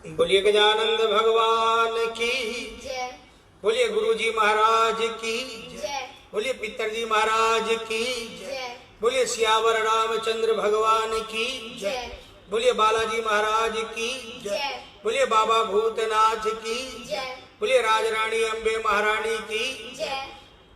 बोलिए गजानंद भगवान की जय। बोलिए गुरुजी महाराज की जय। बोलिए पितरजी महाराज की जय। बोलिए सियावर रामचंद्र भगवान की जय। बोलिए बालाजी महाराज की जय। बोलिए बाबा भूतनाथ की जय। बोलिए राजरानी अम्बे महारानी की जय।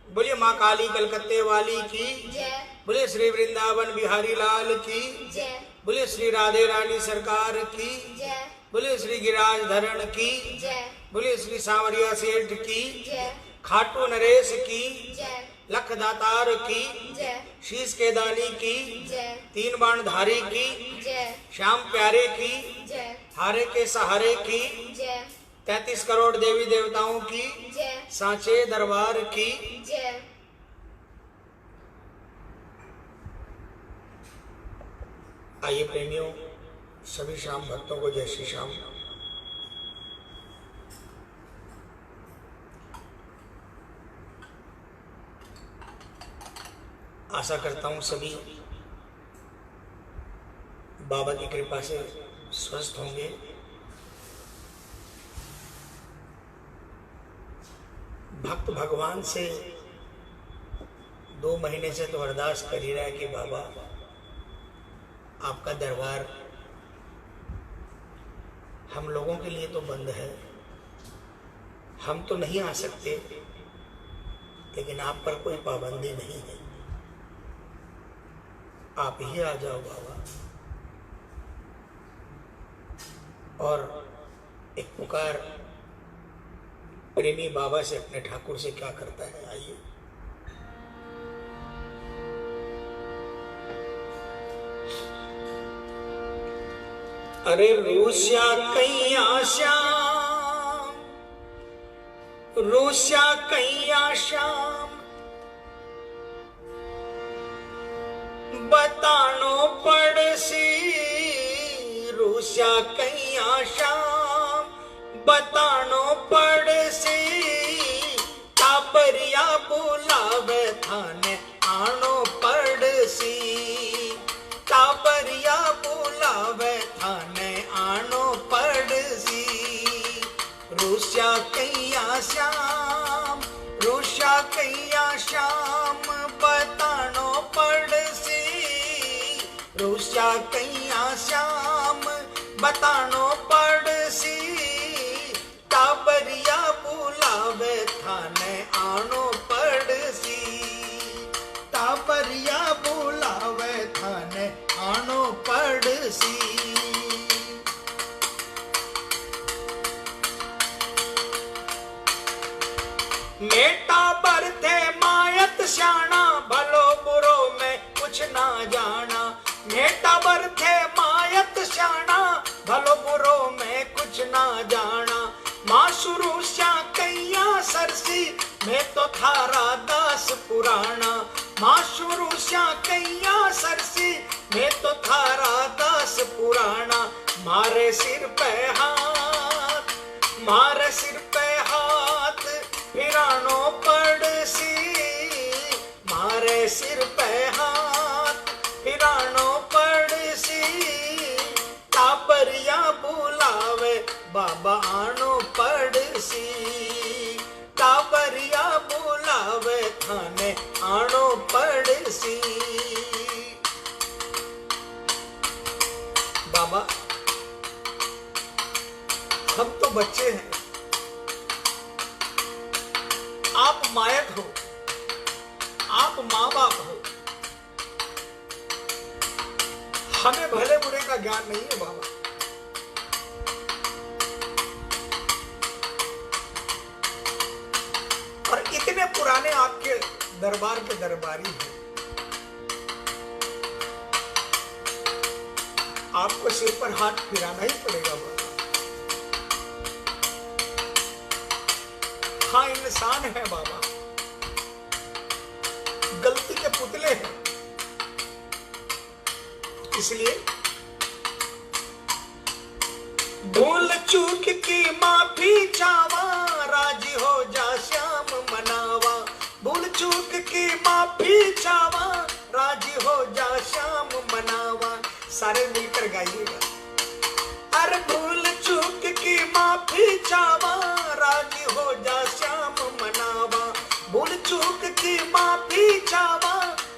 बोलिए माँ काली कलकत्ते वाली की जय। बोलिए श्री वृंदावन बिहारी लाल की जय। बोलिए श्री राधे रानी सरकार की जय। बोलिए श्री गिरिराज धरण की जय। बोलिए श्री सांवरिया सेठ की जय। खाटू नरेश की जय। लख दातार की जय। शीश केदानी की जय। तीन बाणधारी की जय। श्याम प्यारे की जय। हारे के सहारे की जय। 33 करोड़ देवी देवताओं की जय। सांचे दरबार की जय। आइए प्रेमियों, सभी श्याम भक्तों को जय श्री श्याम। आशा करता हूं सभी बाबा की कृपा से स्वस्थ होंगे। भक्त भगवान से 2 महीने से तो अरदास कर ही रहा है कि बाबा आपका दरबार हम लोगों के लिए तो बंद है, हम तो नहीं आ सकते, लेकिन आप पर कोई पाबंदी नहीं है, आप ही आ जाओ बाबा। और एक पुकार प्रेमी बाबा से अपने ठाकुर से क्या करता है, आइए। अरे रूसिया कैया श्याम, रूसिया कैया श्याम, बतानो पड़सी। रूसिया कैया श्याम, बतानो पड़सी। टाबरिया बुलावे थाने आनो पड़सी। टाबरिया बुलावे थाने आनो पड़सी। रूसिया कैया श्याम, रूसिया कैया श्याम, बतानो पड़सी। रूसिया कैया श्याम, बतानो पड़सी। टाबरिया बुलावे थाने आनो पड़सी। टाबरिया बुलावे थाने आनो पड़सी। मेटा बरथे मायत श्याणा, भलो बुरो में कुछ ना जाना। मेटा बरथे मायत श्याणा, भलो बुरो में कुछ ना जाना। माँ शुरू श्या कैया सरसी, मैं तो थारा दास पुराना। माँ शुरू श्या कैया सरसी, मैं तो थारा दास पुराना। मारे सिर पे हाथ, मारे सिर पे हाथ, फिरानो पड़सी। मारे सिर पे हाथ, फिरानो पड़सी। टाबरिया बुलावे बाबा आनो पड़सी। टाबरिया बुलावे थाने आनो पड़सी। बाबा हम तो बच्चे हैं, आप मायक हो, आप माँ बाप हो, हमें भले बुरे का ज्ञान नहीं है बाबा। और इतने पुराने आपके दरबार के दरबारी हैं, आपको सिर पर हाथ फिराना ही पड़ेगा बाबा। हाँ, इंसान है बाबा, गलती के पुतले हैं, इसलिए भूल चूक की माफी चावा। राजी हो जा श्याम मनावा। भूल चूक की माफी चावा, राजी हो जा श्याम मनावा। सारे मिलकर गाइएगा। अरे भूल चूक माफी चावा, राजी हो जा श्याम मनावा। भूल चूक की माफी चावा,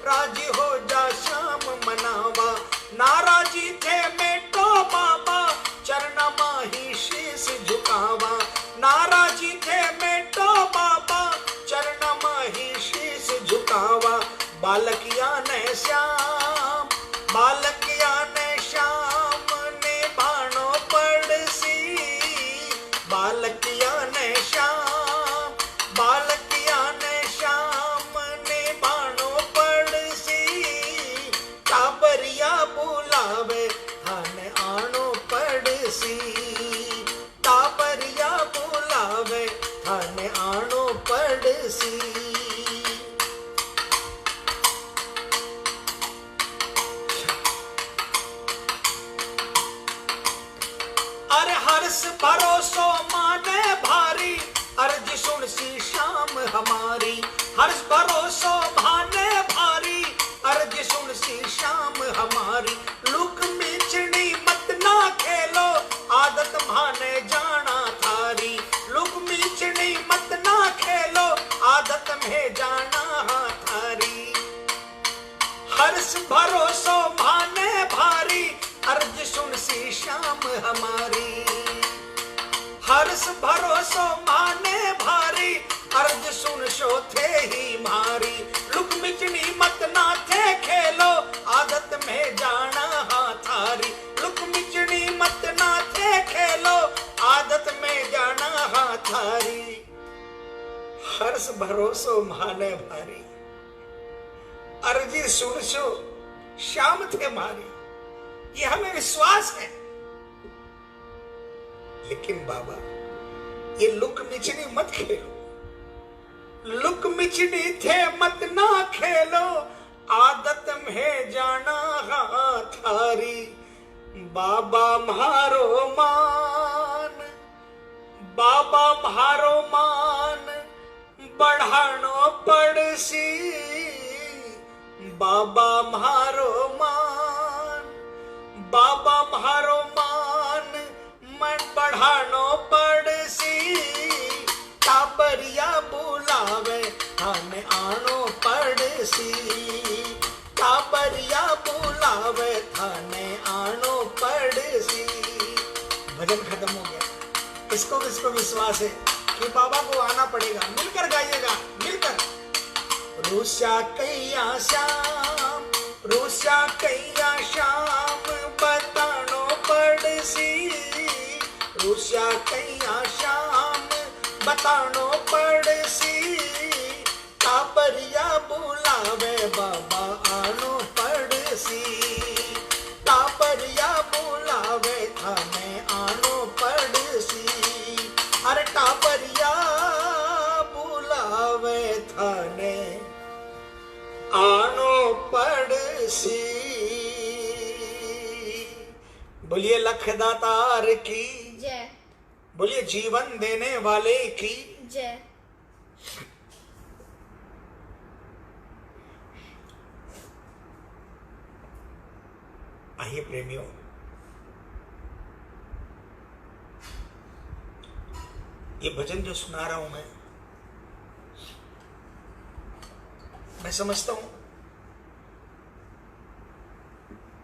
राजी हो जा श्याम मनावा। नाराजी थे मेटो बाबा, चरण माही शीश झुकावा। नाराजी थे मेटो बाबा, चरण माही शीश झुकावा। बालकिया ने श्याम, बालकिया ने श्याम ने भाणो पड़सी। बालकिया ने श्याम, बालकिया ने श्याम ने भाणो पड़सी। टाबरिया बुलावे थाने आनो पड़सी। टाबरिया बुलावे थाने आनो पड़सी। अरे हर्ष भरोसो माने भारी, अर्ज सुन सी श्याम हमारी। हर्ष भरोसो माने भारी, अर्ज सुन सी श्याम हमारी। लुक मीचड़ी मत ना खेलो, आदत माने जाना थारी। लुक मीचड़ी मत ना खेलो, आदत में जाना थारी। हर्ष भरोसो माने भारी, अर्ज सुन सी श्याम हमारी। हर्ष भरोसो माने भारी, अर्ज सुन शो थे ही मारी। लुक मिचनी मत ना थे खेलो, आदत में जाना थारी। लुक मिचनी मत ना थे खेलो, आदत में जाना थारी। हर्ष भरोसो माने भारी, अर्जी सुन शो श्याम थे मारी। ये हमें विश्वास है। लेकिन बाबा ये लुक मिचनी मत खेलो, लुक मिचनी थे मत ना खेलो, आदत में जाना थारी। बाबा म्हारो मान, बाबा म्हारो मान बढ़ानो पड़सी। बाबा म्हारो मान, बाबा म्हारो मान मन बढ़ानो पड़सी। टाबरिया बुलावे थाने आनो पड़सी। टाबरिया बुलावे थाने आनो पड़सी। भजन खत्म हो गया। किसको किसको विश्वास है कि बाबा को आना पड़ेगा? मिलकर गाइएगा, मिलकर। रूसा कैया श्याम, रूसा कैया श्याम बतानो पड़सी। रूसा कैया श्याम बतानो पड़सी। टाबरिया बुलावे बाबा आनो पड़सी। टाबरिया बुलावे थाने आनो पड़सी। अरे टाबरिया बुलावे थाने आनो पड़सी। बोलिए लखदातार की जय। बोलिए जीवन देने वाले की जय। आइए प्रेमियों, ये भजन जो सुना रहा हूं मैं समझता हूं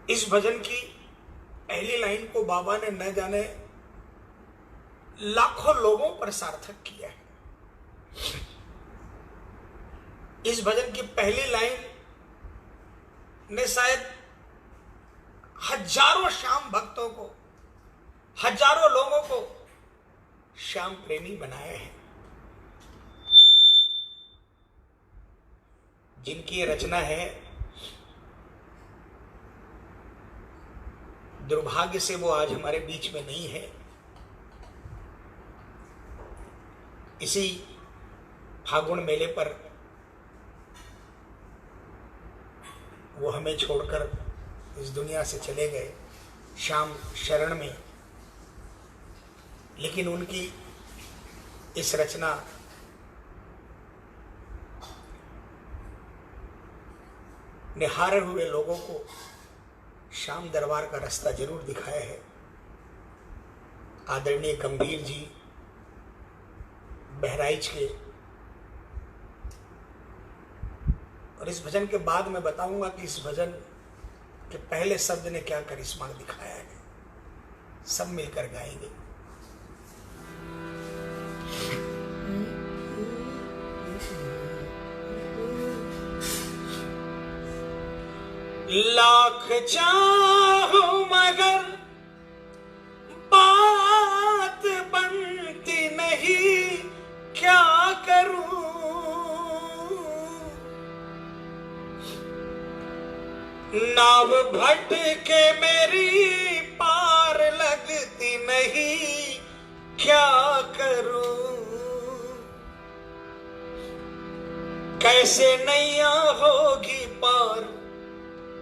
इस भजन की पहली लाइन को बाबा ने न जाने लाखों लोगों पर सार्थक किया है। इस भजन की पहली लाइन ने शायद हजारों श्याम भक्तों को, हजारों लोगों को श्याम प्रेमी बनाया है। जिनकी रचना है, दुर्भाग्य से वो आज हमारे बीच में नहीं है। इसी फागुन मेले पर वो हमें छोड़कर इस दुनिया से चले गए, श्याम शरण में। लेकिन उनकी इस रचना निहारे हुए लोगों को श्याम दरबार का रास्ता जरूर दिखाया है। आदरणीय गंभीर जी बहराइच के, और इस भजन के बाद मैं बताऊंगा कि इस भजन के पहले शब्द ने क्या करिश्मा दिखाया है। सब मिलकर गाएंगे। लाख चाहो मगर बात बनती नहीं, क्या करूं। नाव भटके मेरी पार लगती नहीं, क्या करूं। कैसे नैया होगी पार,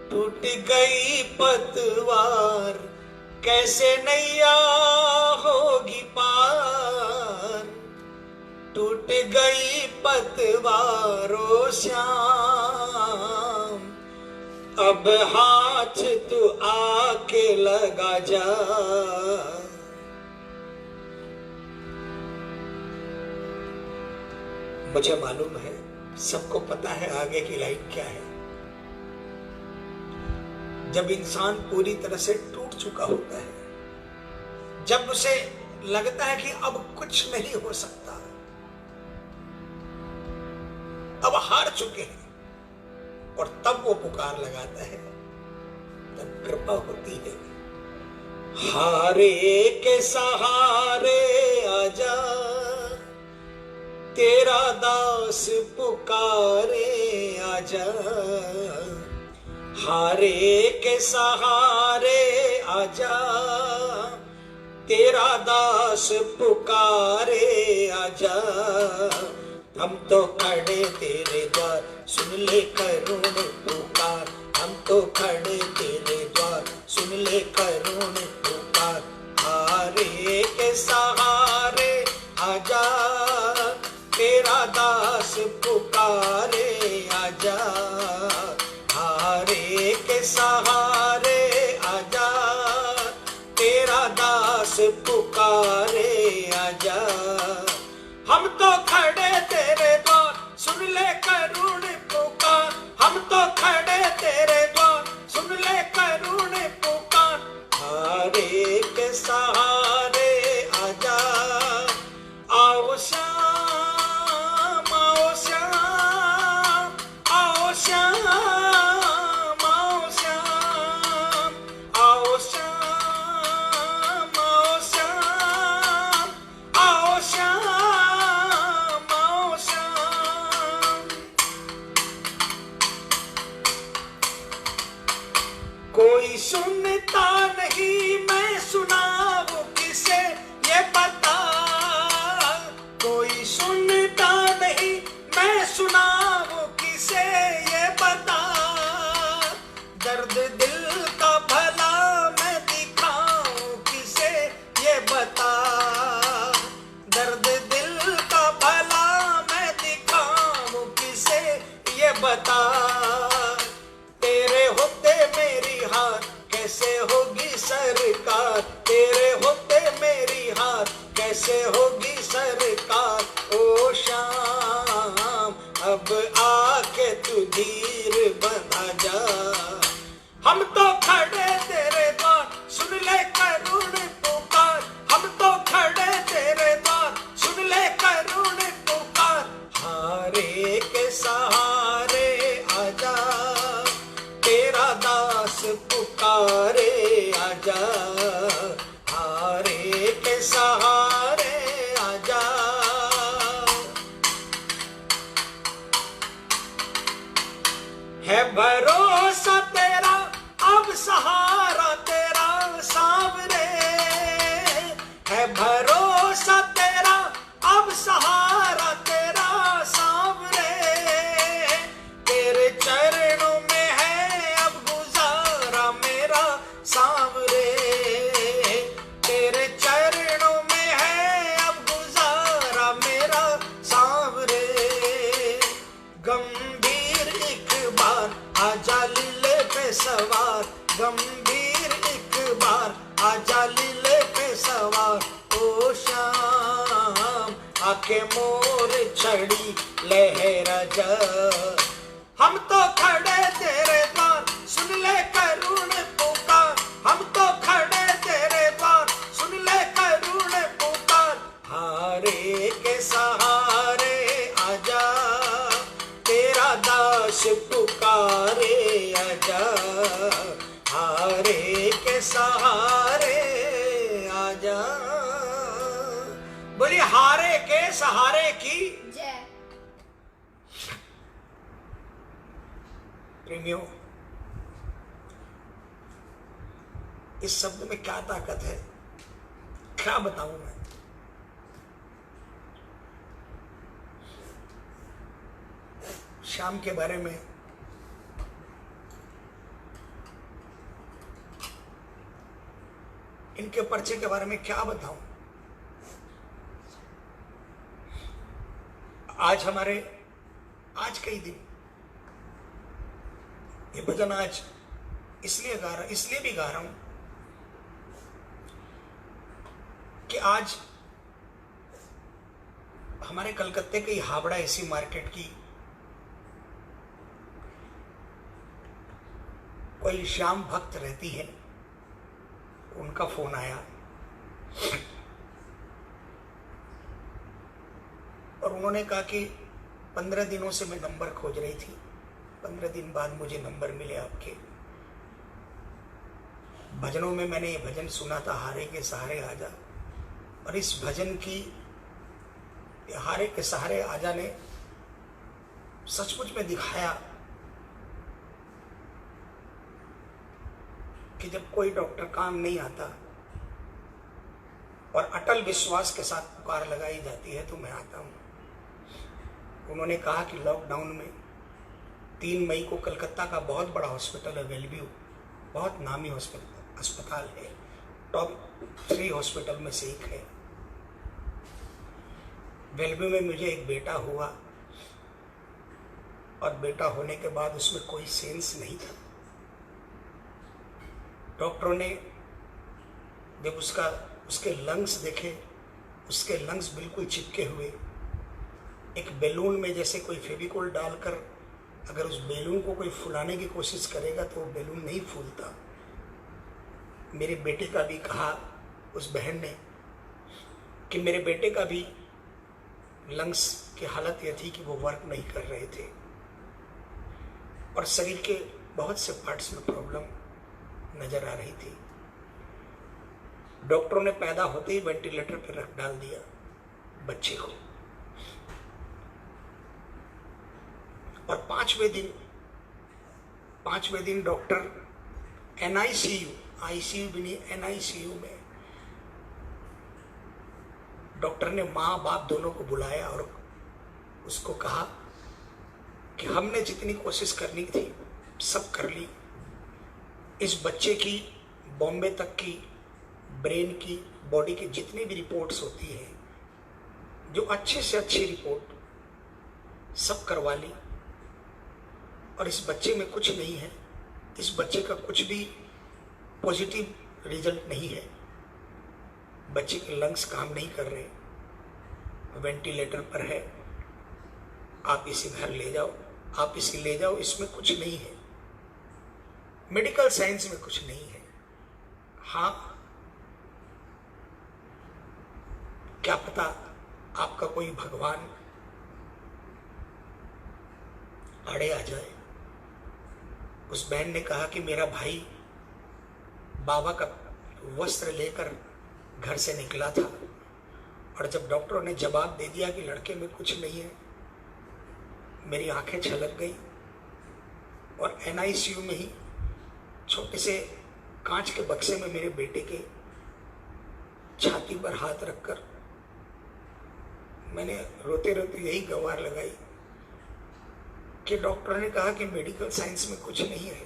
टूट गई पतवार। कैसे नैया होगी पार, टूट गई पतवार। ओ श्याम अब हाथ तू आके लगा जा। मुझे मालूम है, सबको पता है आगे की लाइन क्या है। जब इंसान पूरी तरह से टूट चुका होता है, जब उसे लगता है कि अब कुछ नहीं हो सकता, अब हार चुके हैं, और तब वो पुकार लगाता है, तब कृपा होती है। हारे के सहारे आजा, तेरा दास पुकारे आजा। हारे के सहारे आजा, तेरा दास पुकारे आजा। हम तो खड़े तेरे द्वार, सुन ले करुण पुकार। हम तो खड़े तेरे द्वार, सुन ले करुण पुकार। हारे के सहारे आजा, तेरा दास पुकारे आजा। हारे के सहारे आजा, तेरा दास पुकारे आजा। हम तो खड़े तेरे द्वार, सुन ले करुण पुकार। हम तो खड़े तेरे द्वार, सुन ले करुण पुकार। हारे के सहारे आजा, आओ श्याम, आओ श्याम, आओ श्याम, आओ श्याम, आओ श्याम, आओ श्याम, आओ श्याम, आओ श्याम। कोई सुनता नहीं, मैं सुनाऊं किसे ये बता। कोई सुनता नहीं, मैं सुनाऊं किसे ये बता। दर्द दिल का भला मैं दिखाऊं किसे ये बता। दर्द दिल का भला मैं दिखाऊं किसे ये बता। तेरे होते मेरी हार कैसे होगी सरकार। तेरे होते मेरी हार कैसे होगी सरकार। ओ श्याम अब आके तू धीर बना जा। हम तो खड़े तेरे द्वार, सुन ले करुण पुकार। हम तो खड़े तेरे द्वार, सुन ले करुण पुकार। हारे के सहारे आजा, तेरा दास पुकारे आजा। हारे के सहारे आजा। है भरोसा तेरा, अब सहारा तेरा, सांवरिया। के मोर छड़ी लहरा जा। हम तो खड़े तेरे द्वार सुन ले करुण पुकार, हम तो खड़े तेरे द्वार सुन ले करुण पुकार। हारे के सहारे आजा तेरा दास पुकारे आजा, हारे के सहारे आजा। बोलिए हारे के सहारे की जय। प्रेमियों, इस शब्द में क्या ताकत है, क्या बताऊं मैं। श्याम के बारे में इनके परिचय के बारे में क्या बताऊं। आज का ही दिन, ये भजन आज इसलिए भी गा रहा हूं कि आज हमारे कलकत्ते की हावड़ा एसी मार्केट की कोई श्याम भक्त रहती है, उनका फोन आया और उन्होंने कहा कि 15 दिनों से मैं नंबर खोज रही थी, 15 दिन बाद मुझे नंबर मिले आपके। भजनों में मैंने ये भजन सुना था, हारे के सहारे आजा, और इस भजन की हारे के सहारे आजा ने सचमुच में दिखाया कि जब कोई डॉक्टर काम नहीं आता और अटल विश्वास के साथ पुकार लगाई जाती है तो मैं आता हूं। उन्होंने कहा कि लॉकडाउन में 3 मई को कलकत्ता का बहुत बड़ा हॉस्पिटल है वेलव्यू, बहुत नामी अस्पताल है, टॉप 3 हॉस्पिटल में से एक है। वेलव्यू में मुझे एक बेटा हुआ और बेटा होने के बाद उसमें कोई सेंस नहीं था। डॉक्टरों ने जब उसके लंग्स देखे, उसके लंग्स बिल्कुल चिपके हुए, एक बैलून में जैसे कोई फेविकोल डालकर अगर उस बैलून को कोई फुलाने की कोशिश करेगा तो वो बैलून नहीं फूलता। मेरे बेटे का भी कहा उस बहन ने कि मेरे बेटे का भी लंग्स की हालत यह थी कि वो वर्क नहीं कर रहे थे और शरीर के बहुत से पार्ट्स में प्रॉब्लम नजर आ रही थी। डॉक्टरों ने पैदा होते ही वेंटिलेटर पर रख डाल दिया बच्चे को, और पांचवें दिन डॉक्टर आईसीयू भी नहीं, एनआईसीयू में डॉक्टर ने माँ बाप दोनों को बुलाया और उसको कहा कि हमने जितनी कोशिश करनी थी सब कर ली। इस बच्चे की बॉम्बे तक की ब्रेन की, बॉडी की जितनी भी रिपोर्ट्स होती है, जो अच्छे से अच्छी रिपोर्ट सब करवा ली और इस बच्चे में कुछ नहीं है, इस बच्चे का कुछ भी पॉजिटिव रिजल्ट नहीं है। बच्चे के लंग्स काम नहीं कर रहे, वेंटिलेटर पर है, आप इसे घर ले जाओ, आप इसे ले जाओ, इसमें कुछ नहीं है, मेडिकल साइंस में कुछ नहीं है। हाँ, क्या पता आपका कोई भगवान अड़े आ जाए। उस बहन ने कहा कि मेरा भाई बाबा का वस्त्र लेकर घर से निकला था और जब डॉक्टरों ने जवाब दे दिया कि लड़के में कुछ नहीं है, मेरी आंखें छलक गई और एनआईसीयू में ही छोटे से कांच के बक्से में मेरे बेटे के छाती पर हाथ रखकर मैंने रोते रोते यही गवार लगाई कि डॉक्टर ने कहा कि मेडिकल साइंस में कुछ नहीं है,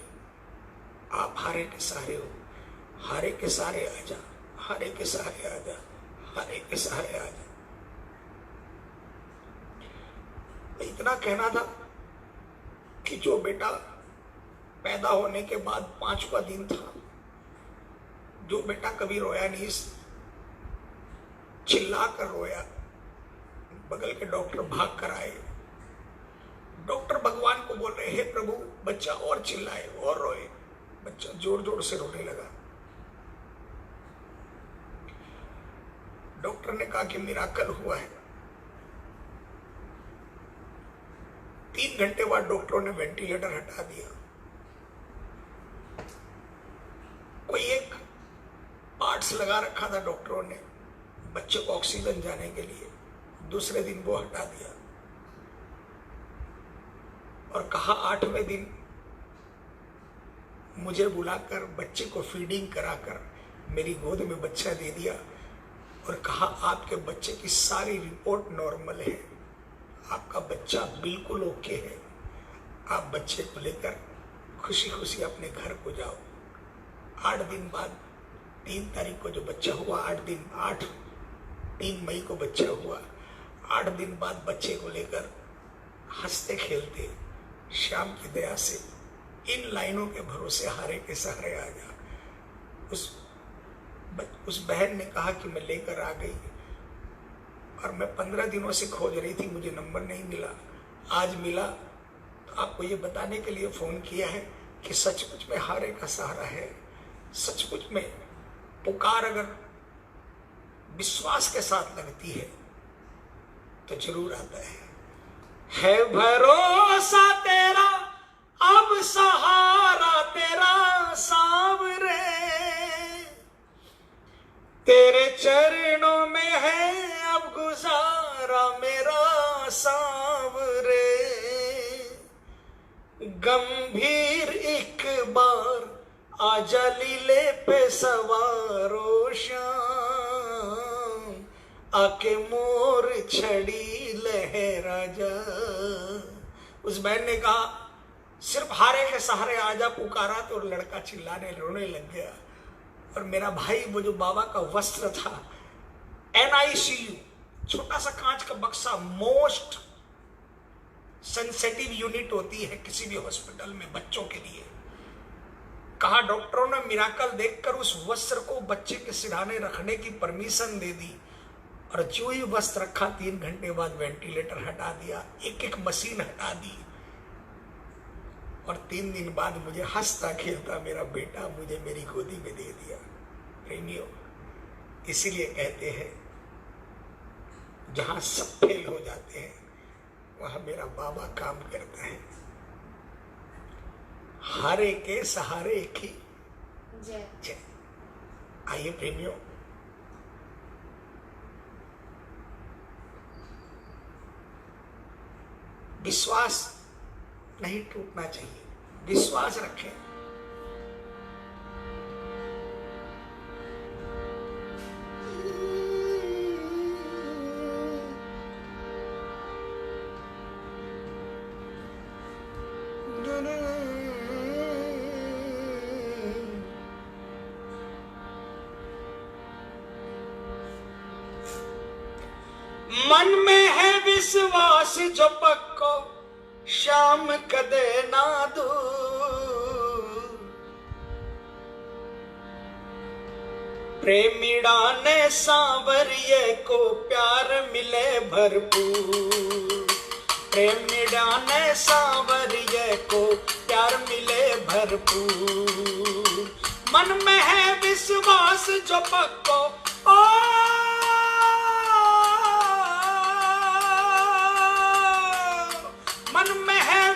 आप हारे के सहारे हो, हारे के सहारे आजा, हारे के सहारे आजा, हारे के सहारे आजा। इतना कहना था कि जो बेटा पैदा होने के बाद 5वां दिन था, जो बेटा कभी रोया नहीं, चिल्ला कर रोया, बगल के डॉक्टर भाग कर आए। डॉक्टर भगवान को बोल रहे, हे प्रभु बच्चा और चिल्लाए और रोए। बच्चा जोर जोर से रोने लगा। डॉक्टर ने कहा कि मिराकल हुआ है। 3 घंटे बाद डॉक्टरों ने वेंटिलेटर हटा दिया। कोई एक पार्ट्स लगा रखा था डॉक्टरों ने बच्चे को ऑक्सीजन जाने के लिए, दूसरे दिन वो हटा दिया और कहा 8वें दिन मुझे बुलाकर बच्चे को फीडिंग कराकर मेरी गोद में बच्चा दे दिया और कहा आपके बच्चे की सारी रिपोर्ट नॉर्मल है, आपका बच्चा बिल्कुल ओके है, आप बच्चे को लेकर खुशी खुशी अपने घर को जाओ। 8 दिन बाद 3 तारीख को जो बच्चा हुआ, 3 मई को बच्चा हुआ। 8 दिन बाद बच्चे को लेकर हंसते खेलते श्याम की दया से इन लाइनों के भरोसे हारे के सहारे आ गया। उस बहन ने कहा कि मैं लेकर आ गई और मैं 15 दिनों से खोज रही थी, मुझे नंबर नहीं मिला, आज मिला तो आपको ये बताने के लिए फोन किया है कि सचमुच में हारे का सहारा है। सचमुच में पुकार अगर विश्वास के साथ लगती है तो जरूर आता है भरोसा तेरा अब सहारा तेरा सांवरे, तेरे चरणों में है अब गुजारा मेरा सांवरे। गंभीर एक बार आजा लीले पे सवारो श्याम, आके मोर छड़ी लहरा जा। उस बहन ने कहा सिर्फ हारे के सहारे आजा पुकारा तो लड़का चिल्लाने रोने लग गया। और मेरा भाई वो जो बाबा का वस्त्र था, NICU छोटा सा कांच का बक्सा, मोस्ट सेंसिटिव यूनिट होती है किसी भी हॉस्पिटल में बच्चों के लिए। कहा डॉक्टरों ने मिराकल देखकर उस वस्त्र को बच्चे के सिरहाने रखने की परमिशन दे दी और जो ही वस्त्र रखा 3 घंटे बाद वेंटिलेटर हटा दिया, एक मशीन हटा दी और 3 दिन बाद मुझे हंसता खेलता मेरा बेटा मुझे मेरी गोदी में दे दिया। प्रेमियों, इसीलिए कहते हैं जहां सब फेल हो जाते हैं वहां मेरा बाबा काम करता है। हारे के सहारे की जय जय। आइए प्रेमियों, विश्वास नहीं टूटना चाहिए, विश्वास रखें। मन में है विश्वास जो पक्को श्याम कदे ना दूर, प्रेमीड़ा ने सांवरिये को प्यार मिले भरपूर, प्रेमीड़ा ने सांवरिये को प्यार मिले भरपूर। मन में है विश्वास जो पक्को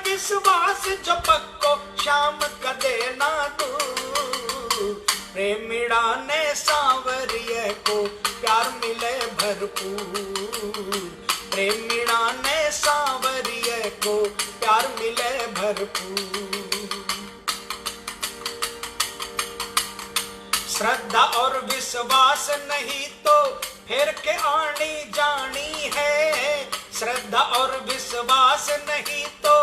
विश्वास जो पक्को श्याम कदे ना दूर, प्रेमीड़ा ने सांवरिये को प्यार मिले भरपूर, प्रेमीड़ा ने सांवरिये को प्यार मिले भरपूर। श्रद्धा और विश्वास नहीं तो फिर के आनी जानी है, श्रद्धा और विश्वास नहीं तो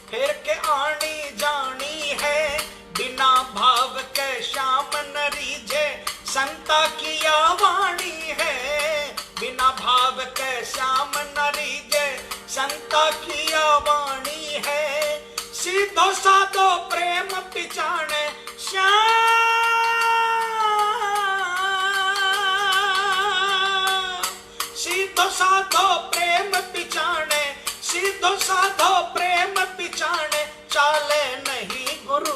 फिर के आनी जानी है। बिना भाव के श्याम न रीझे संता किया वाणी है, बिना भाव के श्याम न रीझे संता किया वाणी है। सीधो साधो प्रेम पिछाने श्याम, सीधो साधो प्रेम सीधो साधो प्रेम पिछाणे चाले नहीं गुरु।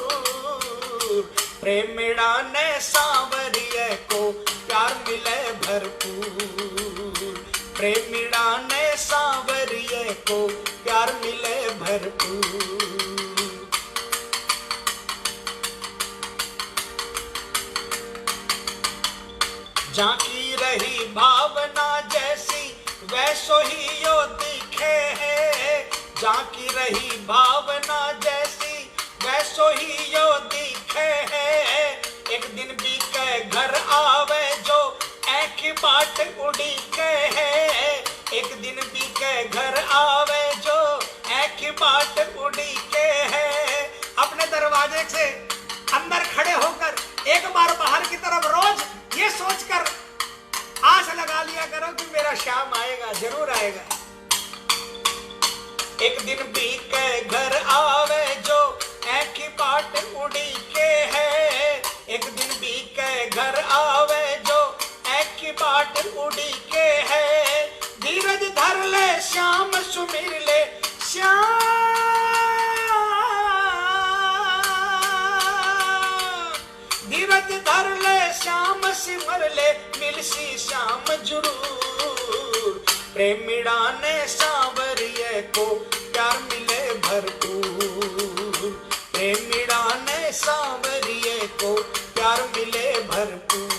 प्रेमिड़ा ने सांवरिये को प्यार मिले भरपूर। प्रेमिड़ा ने सांवरिये को प्यार मिले भरपूर। झांकी रही भावना जैसी वैसो ही यो दिखे है। झांकी रही भावना जैसी वैसो ही यो दिखे है। एक दिन भी के घर आवे जो ऐख बाट उड़ी के है। एक दिन भी के घर आवे जो ऐख बाट उड़ी के है। अपने दरवाजे से अंदर खड़े होकर एक बार बाहर की तरफ रोज ये सोचकर आस लगा लिया करो कि मेरा श्याम आएगा, जरूर आएगा। एक दिन भी के घर आवे जो ऐखी बाट उड़ी के है। एक दिन भी के घर आवे जो ऐखी बाट उड़ी के है। धीरज धर ले श्याम सुमिर ले श्याम। धीरज धर ले श्याम सिमर ले मिलसी श्याम जरूर। प्रेमिड़ा ने सांवरिये को प्यार मिले भरपूर। प्रेमिड़ा ने सांवरिये को प्यार मिले भरपूर।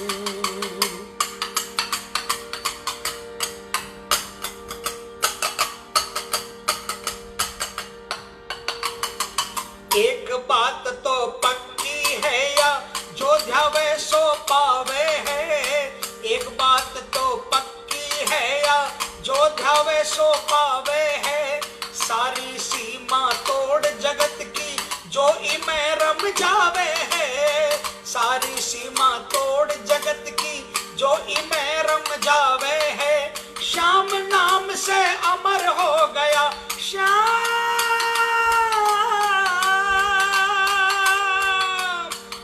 एक बात तो पक्की है या जो ध्यावे सो पावे है। एक बात तो पक्की है या जो ध्यावे सो पावे है। सारी सीमा तोड़ जगत की जो इमें रम जावे है। सारी सीमा तोड़ जगत की जो इमें रम जावे है। श्याम नाम से अमर हो गया श्याम।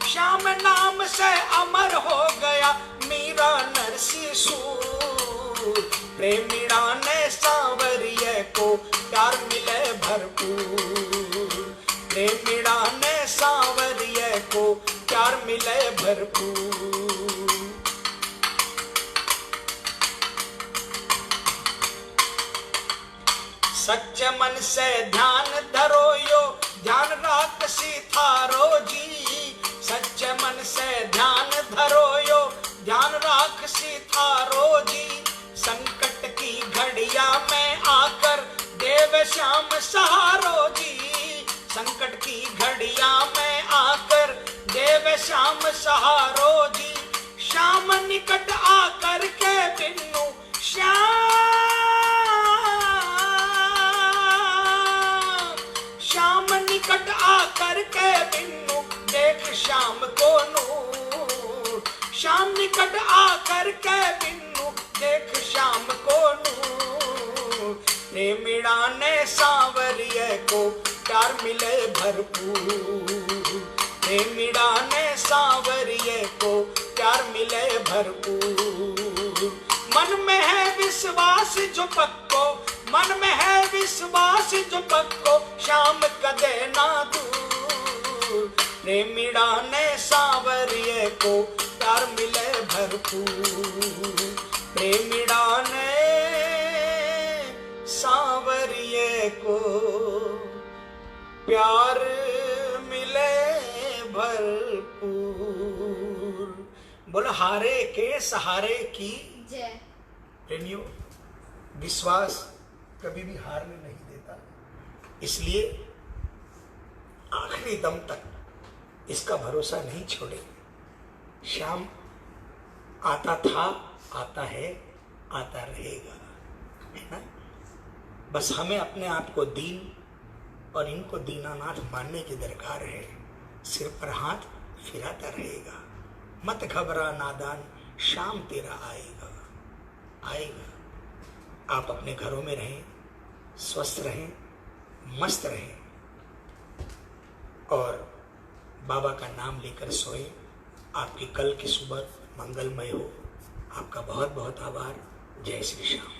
श्याम नाम से अमर हो गया मीरा नरसी सूर। प्रेमिड़ा ने सांवरिये को प्यार मिले भरपूर। प्रेमिड़ा ने सांवरिये को प्यार मिले भरपूर। सच्चे मन से ध्यान धरो यो ध्यान राखसी थारो जी। सच्चे मन से ध्यान धरो यो ध्यान राखसी थारो जी। संकट की घड़िया में आकर देव श्याम सहारो जी। संकट की घड़िया में आकर देव श्याम सहारो जी। श्याम निकट आकर के बिन्नु श्याम। श्याम निकट आकर के बिन्नु देख श्याम को नूर। श्याम निकट आकर के बिन्नु देख श्याम को नूर। प्रेमिड़ा ने सांवरिये को प्यार मिले भरपूर। प्रेमिड़ा ने सांवरिये को प्यार मिले भरपूर। मन में है विश्वास जो पक्को, मन में है विश्वास जो पक्को श्याम कदे ना दूर। प्रेमिड़ा ने सांवरिये को प्यार मिले भरपूर। प्रेमिड़ा ने सांवरिये को प्यार मिले भरपूर। बोलो हारे के सहारे की जय। प्रेमियों, विश्वास कभी भी हारने नहीं देता, इसलिए आखिरी दम तक इसका भरोसा नहीं छोड़े। श्याम आता था, आता है, आता रहेगा, है ना। बस हमें अपने आप को दीन और इनको दीनानाथ मानने की दरकार है। सिर पर हाथ फिराता रहेगा। मत घबरा नादान, शाम तेरा आएगा, आएगा। आप अपने घरों में रहें, स्वस्थ रहें, मस्त रहें और बाबा का नाम लेकर सोए। आपकी कल की सुबह मंगलमय हो। आपका बहुत बहुत आभार। जय श्री श्याम।